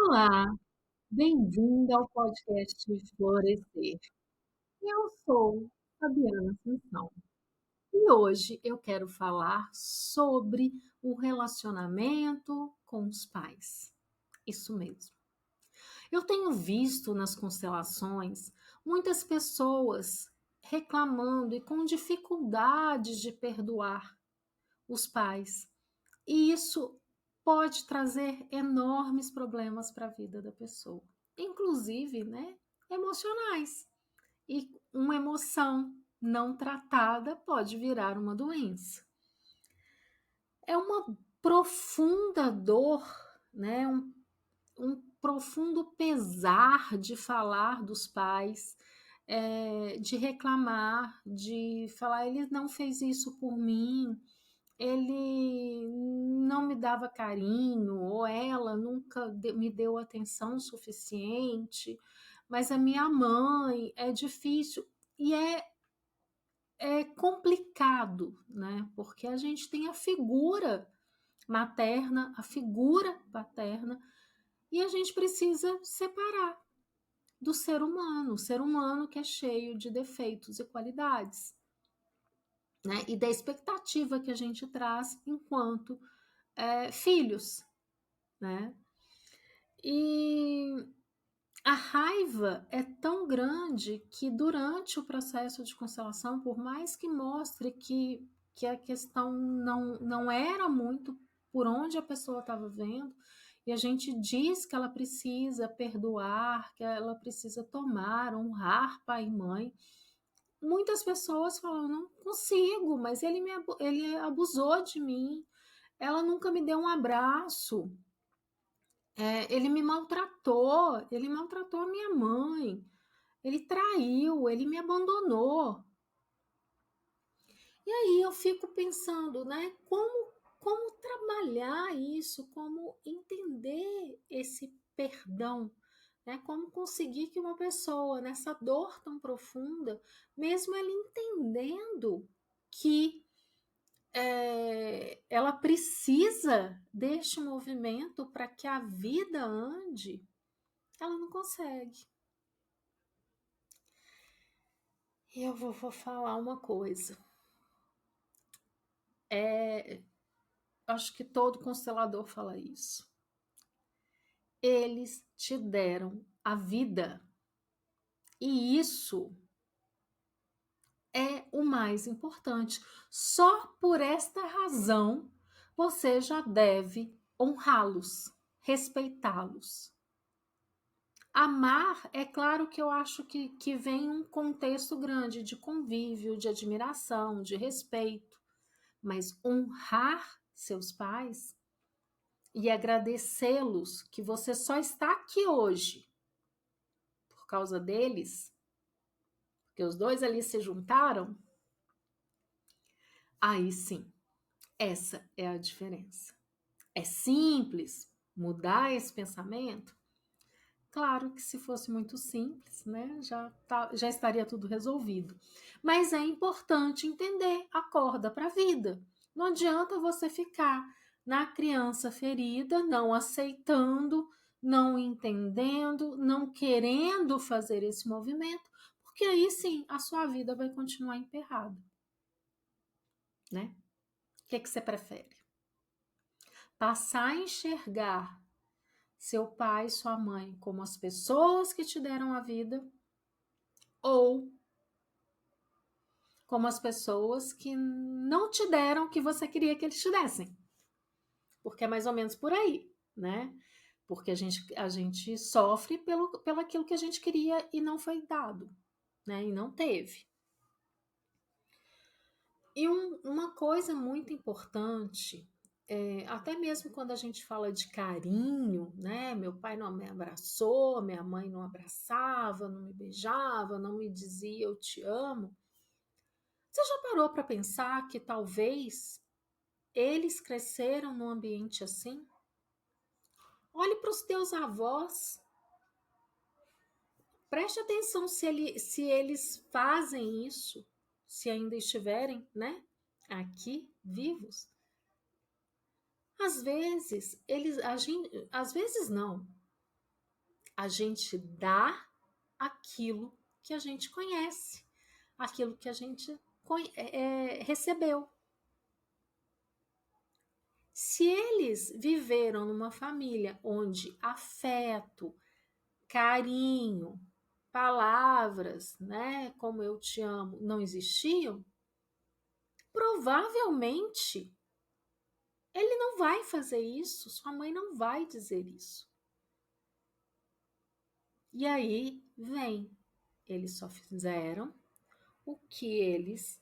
Olá, bem-vindo ao podcast Florescer. Eu sou Fabiana Assunção e hoje eu quero falar sobre o relacionamento com os pais. Isso mesmo. Eu tenho visto nas constelações muitas pessoas reclamando e com dificuldades de perdoar os pais. E isso pode trazer enormes problemas para a vida da pessoa, inclusive, né, emocionais. E uma emoção não tratada pode virar uma doença. É uma profunda dor, né, um profundo pesar de falar dos pais, de reclamar, de falar, ele não fez isso por mim, ele não me dava carinho, ou ela nunca me deu atenção suficiente, mas a minha mãe é difícil. E é complicado, né? Porque a gente tem a figura materna, a figura paterna, e a gente precisa separar do ser humano, o ser humano que é cheio de defeitos e qualidades, né? E da expectativa que a gente traz enquanto filhos, né? E a raiva é tão grande que durante o processo de constelação, por mais que mostre que a questão não era muito por onde a pessoa estava vendo, e a gente diz que ela precisa perdoar, que ela precisa tomar, honrar pai e mãe, muitas pessoas falam, não consigo, mas ele abusou de mim, ela nunca me deu um abraço, ele maltratou a minha mãe, ele traiu, ele me abandonou. E aí eu fico pensando, né, como trabalhar isso, como entender esse perdão, né, como conseguir que uma pessoa nessa dor tão profunda, mesmo ela entendendo que ela precisa deste movimento para que a vida ande, ela não consegue. E eu vou falar uma coisa. Acho que todo constelador fala isso. Eles te deram a vida. E isso é o mais importante. Só por esta razão você já deve honrá-los, respeitá-los. Amar, é claro que eu acho que vem um contexto grande de convívio, de admiração, de respeito, mas honrar seus pais e agradecê-los que você só está aqui hoje por causa deles, porque os dois ali se juntaram, aí sim, essa é a diferença. É simples mudar esse pensamento? Claro que se fosse muito simples, né, já estaria tudo resolvido. Mas é importante entender a corda para a vida. Não adianta você ficar na criança ferida, não aceitando, não entendendo, não querendo fazer esse movimento, porque aí sim a sua vida vai continuar emperrada, né? O que você prefere? Passar a enxergar seu pai e sua mãe como as pessoas que te deram a vida ou como as pessoas que não te deram o que você queria que eles te dessem. Porque é mais ou menos por aí, né? Porque a gente sofre pelo aquilo que a gente queria e não foi dado, né? E não teve. E uma coisa muito importante, até mesmo quando a gente fala de carinho, né? Meu pai não me abraçou, minha mãe não abraçava, não me beijava, não me dizia eu te amo. Você já parou para pensar que talvez eles cresceram num ambiente assim? Olhe para os teus avós, preste atenção se eles fazem isso, se ainda estiverem, né, aqui vivos. Às vezes, às vezes não. A gente dá aquilo que a gente conhece, aquilo que a gente recebeu. Se eles viveram numa família onde afeto, carinho, palavras, né, como eu te amo, não existiam, provavelmente ele não vai fazer isso, sua mãe não vai dizer isso. E aí vem, eles só fizeram o que eles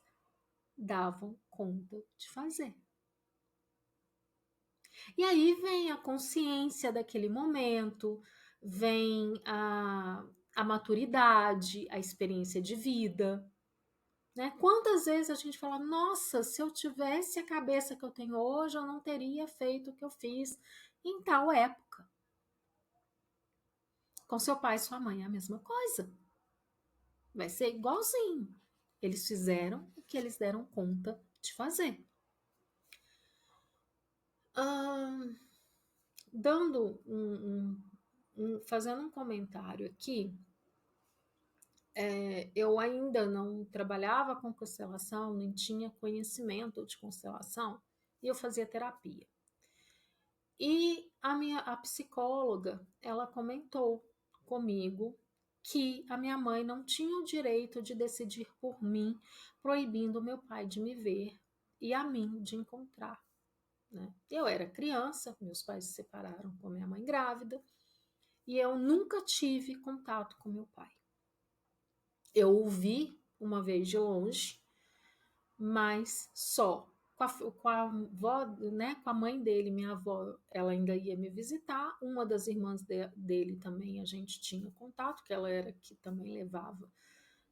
davam conta de fazer. E aí vem a consciência daquele momento, vem a maturidade, a experiência de vida. Né? Quantas vezes a gente fala, nossa, se eu tivesse a cabeça que eu tenho hoje, eu não teria feito o que eu fiz em tal época. Com seu pai e sua mãe é a mesma coisa. Vai ser igualzinho. Eles fizeram o que eles deram conta de fazer. Dando fazendo um comentário aqui, eu ainda não trabalhava com constelação, nem tinha conhecimento de constelação, e eu fazia terapia. E a psicóloga, ela comentou comigo que a minha mãe não tinha o direito de decidir por mim, proibindo meu pai de me ver e a mim de encontrar. Né? Eu era criança, meus pais se separaram com a minha mãe grávida, e eu nunca tive contato com meu pai. Eu o vi uma vez de longe, mas só. Com a avó, né, com a mãe dele, minha avó, ela ainda ia me visitar. Uma das irmãs dele também a gente tinha contato, que ela era que também levava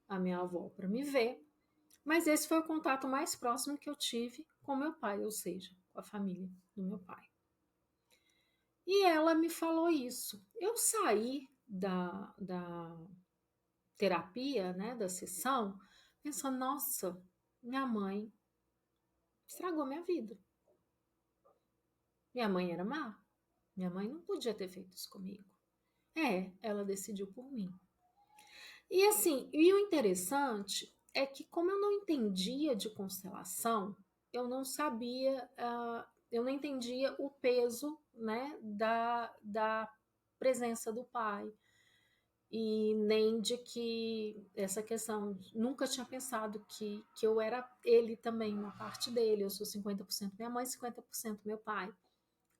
a minha avó para me ver. Mas esse foi o contato mais próximo que eu tive com meu pai, ou seja, com a família do meu pai. E ela me falou isso. Eu saí da terapia, né, da sessão, pensando, nossa, minha mãe estragou minha vida. Minha mãe era má. Minha mãe não podia ter feito isso comigo. Ela decidiu por mim. E assim, e o interessante é que como eu não entendia de constelação, eu não sabia, eu não entendia o peso, né, da presença do pai. E nem de que essa questão, nunca tinha pensado que eu era ele também, uma parte dele, eu sou 50% minha mãe, 50% meu pai.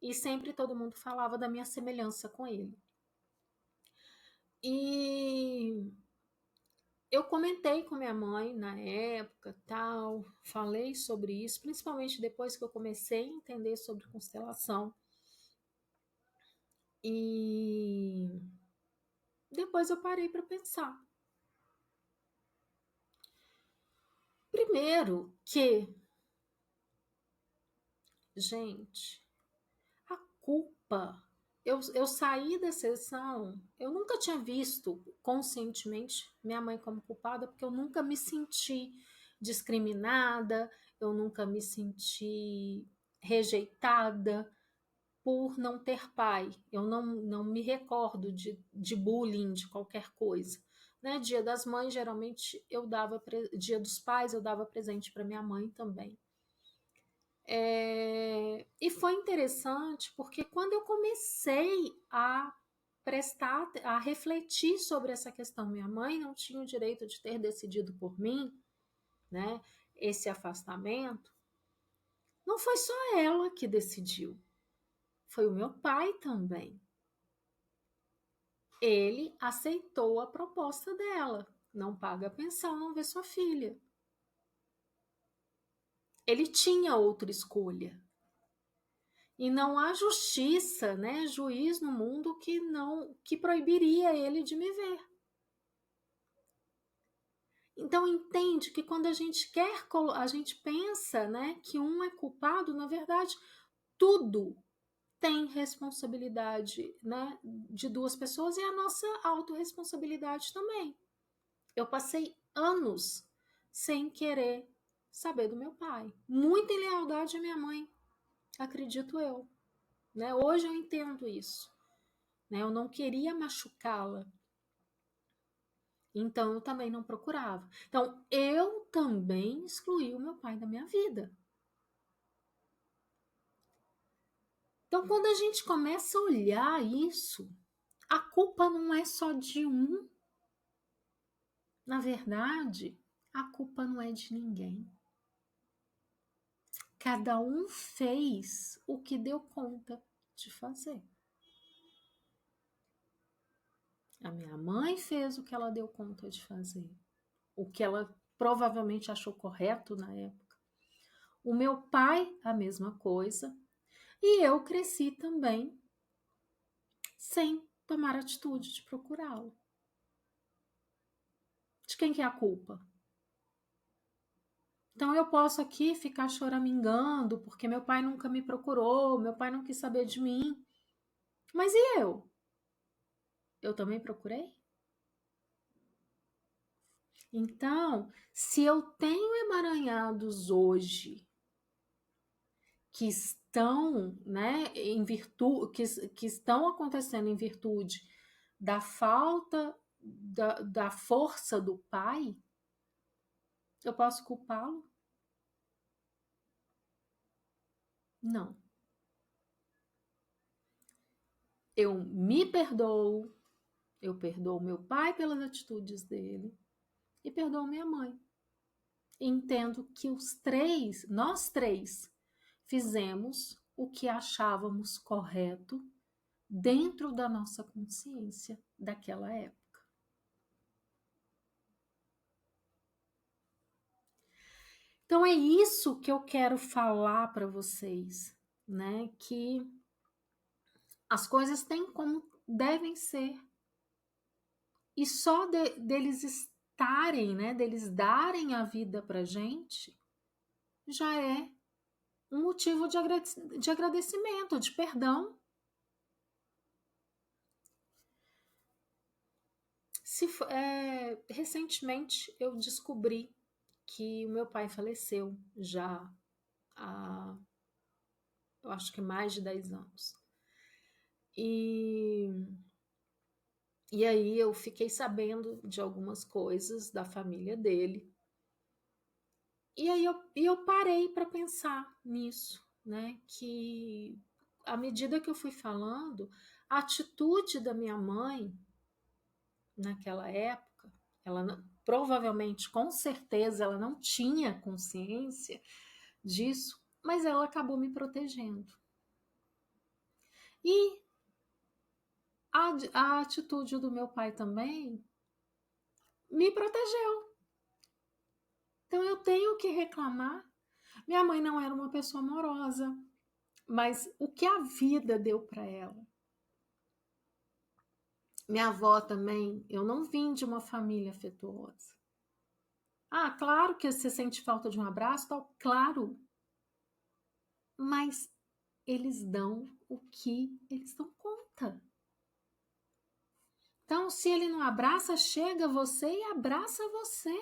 E sempre todo mundo falava da minha semelhança com ele. E eu comentei com minha mãe na época, tal, falei sobre isso, principalmente depois que eu comecei a entender sobre constelação. E depois eu parei para pensar. Primeiro que, gente, a culpa. Eu saí da sessão, eu nunca tinha visto conscientemente minha mãe como culpada, porque eu nunca me senti discriminada, eu nunca me senti rejeitada por não ter pai. Eu não me recordo de bullying, de qualquer coisa. Né? Dia das Mães, geralmente eu dava, Dia dos Pais, eu dava presente para minha mãe também. E foi interessante porque quando eu comecei a a refletir sobre essa questão, minha mãe não tinha o direito de ter decidido por mim, né? Esse afastamento, não foi só ela que decidiu, foi o meu pai também. Ele aceitou a proposta dela, não paga pensão, não vê sua filha. Ele tinha outra escolha. E não há justiça, né, juiz no mundo que proibiria ele de me ver. Então entende que quando a gente a gente pensa, né, que um é culpado, na verdade, tudo tem responsabilidade, né, de duas pessoas e a nossa autorresponsabilidade também. Eu passei anos sem querer saber do meu pai. Muita lealdade à minha mãe, acredito eu. Né? Hoje eu entendo isso. né? Eu não queria machucá-la. Então eu também não procurava. Então eu também excluí o meu pai da minha vida. Então quando a gente começa a olhar isso, a culpa não é só de um. Na verdade, a culpa não é de ninguém. Cada um fez o que deu conta de fazer. A minha mãe fez o que ela deu conta de fazer, o que ela provavelmente achou correto na época. O meu pai, a mesma coisa. E eu cresci também sem tomar atitude de procurá-lo. De quem que é a culpa? Então eu posso aqui ficar choramingando porque meu pai nunca me procurou, meu pai não quis saber de mim. Mas e eu? Eu também procurei? Então, se eu tenho emaranhados hoje que estão, né, em virtude, que estão acontecendo em virtude da falta da força do pai, eu posso culpá-lo? Não. Eu me perdoo, eu perdoo meu pai pelas atitudes dele e perdoo minha mãe. E entendo que nós três, fizemos o que achávamos correto dentro da nossa consciência daquela época. Então é isso que eu quero falar para vocês, né? Que as coisas têm como devem ser. E só deles estarem, né? Deles darem a vida pra gente, já é um motivo de agradecimento, de perdão. Recentemente eu descobri que o meu pai faleceu já há, eu acho que mais de 10 anos. E aí eu fiquei sabendo de algumas coisas da família dele. E aí eu parei para pensar nisso, né? Que à medida que eu fui falando, a atitude da minha mãe naquela época, provavelmente, com certeza, ela não tinha consciência disso, mas ela acabou me protegendo. E a atitude do meu pai também me protegeu. Então eu tenho que reclamar. Minha mãe não era uma pessoa amorosa, mas o que a vida deu para ela? Minha avó também, eu não vim de uma família afetuosa. Ah, claro que você sente falta de um abraço, tal, claro. Mas eles dão o que eles dão conta. Então, se ele não abraça, chega você e abraça você.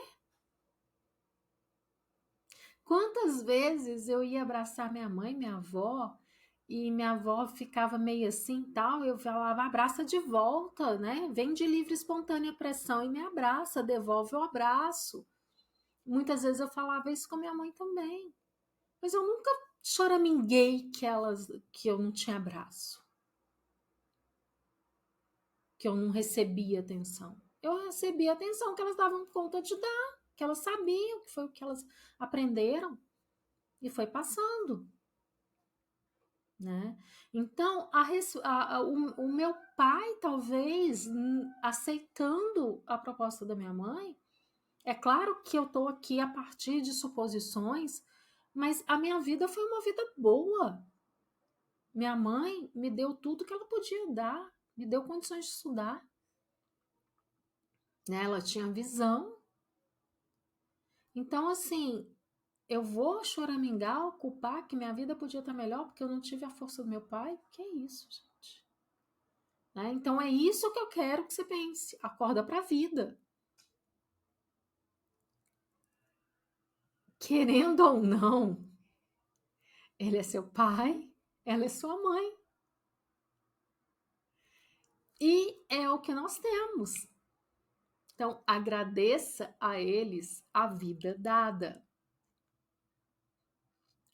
Quantas vezes eu ia abraçar minha mãe, minha avó, e minha avó ficava meio assim, tal, eu falava, abraça de volta, né? Vem de livre espontânea pressão e me abraça, devolve o abraço. Muitas vezes eu falava isso com minha mãe também. Mas eu nunca choraminguei que eu não tinha abraço. Que eu não recebia atenção. Eu recebia atenção que elas davam conta de dar, que elas sabiam, que foi o que elas aprenderam e foi passando. Né? Então, o meu pai, talvez, aceitando a proposta da minha mãe, é claro que eu estou aqui a partir de suposições, mas a minha vida foi uma vida boa. Minha mãe me deu tudo que ela podia dar, me deu condições de estudar. Né? Ela tinha visão. Então, assim, eu vou choramingar, culpar que minha vida podia estar melhor porque eu não tive a força do meu pai? Que é isso, gente? Né? Então, é isso que eu quero que você pense. Acorda para a vida. Querendo ou não, ele é seu pai, ela é sua mãe. é o que nós temos. Então, agradeça a eles a vida dada,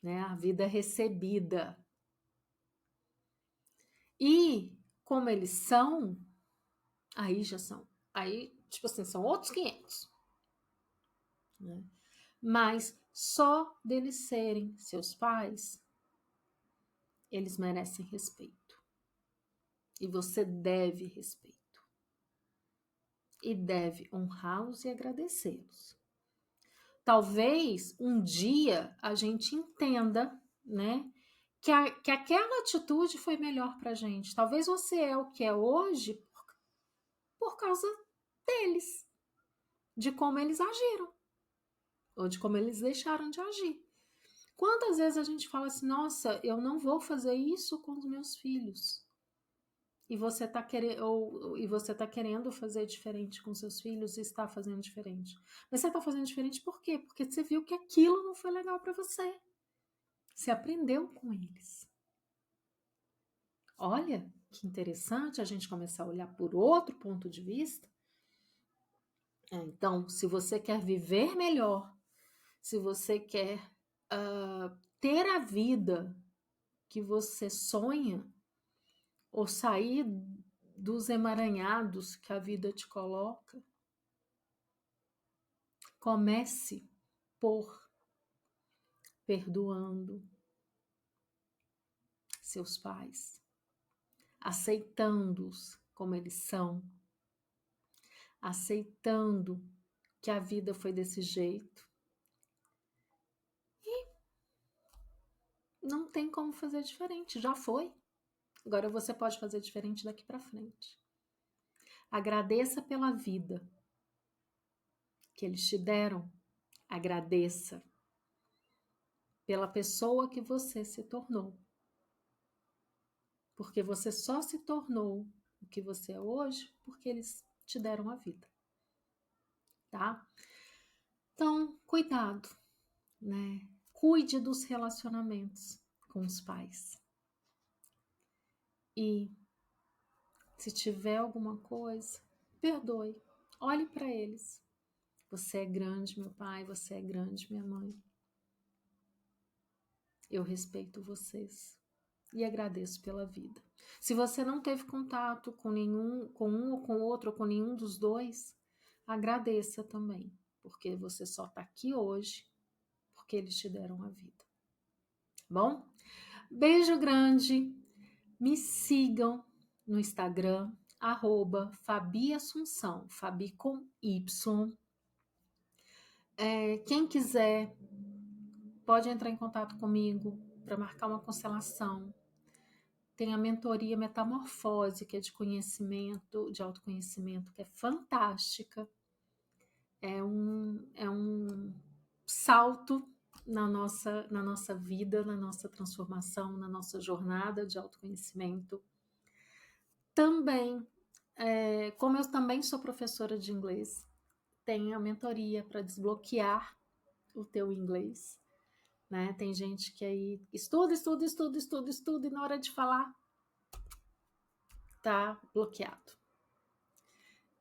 né? A vida recebida. E como eles são, aí já são. Aí, tipo assim, são outros 500. Né? Mas só deles serem seus pais, eles merecem respeito. E você deve respeito. E deve honrá-los e agradecê-los. Talvez um dia a gente entenda, né, que aquela atitude foi melhor para a gente. Talvez você é o que é hoje por causa deles, de como eles agiram, ou de como eles deixaram de agir. Quantas vezes a gente fala assim, nossa, eu não vou fazer isso com os meus filhos. E você está querendo fazer diferente com seus filhos e está fazendo diferente. Mas você está fazendo diferente por quê? Porque você viu que aquilo não foi legal para você. Você aprendeu com eles. Olha que interessante a gente começar a olhar por outro ponto de vista. Então, se você quer viver melhor, se você quer ter a vida que você sonha, ou sair dos emaranhados que a vida te coloca, comece por perdoando seus pais, aceitando-os como eles são, aceitando que a vida foi desse jeito. E não tem como fazer diferente, já foi. Agora você pode fazer diferente daqui para frente. Agradeça pela vida que eles te deram. Agradeça pela pessoa que você se tornou. Porque você só se tornou o que você é hoje porque eles te deram a vida. Tá? Então, cuidado, né? Cuide dos relacionamentos com os pais. E se tiver alguma coisa, perdoe. Olhe para eles. Você é grande, meu pai, você é grande, minha mãe. Eu respeito vocês e agradeço pela vida. Se você não teve contato com nenhum, com um ou com outro, ou com nenhum dos dois, agradeça também, porque você só está aqui hoje porque eles te deram a vida. Bom? Beijo grande. Me sigam no Instagram, @Fabi Assunção, Fabi com Y. Quem quiser pode entrar em contato comigo para marcar uma constelação. Tem a mentoria Metamorfose, que é de conhecimento, de autoconhecimento, que é fantástica. É um salto na nossa vida, na nossa transformação, na nossa jornada de autoconhecimento. Também, como eu também sou professora de inglês, tem a mentoria para desbloquear o teu inglês. Né? Tem gente que aí estuda e na hora de falar tá bloqueado.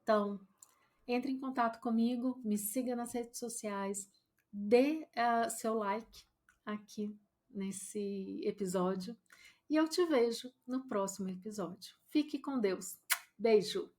Então, entre em contato comigo, me siga nas redes sociais, dê seu like aqui nesse episódio e eu te vejo no próximo episódio. Fique com Deus. Beijo!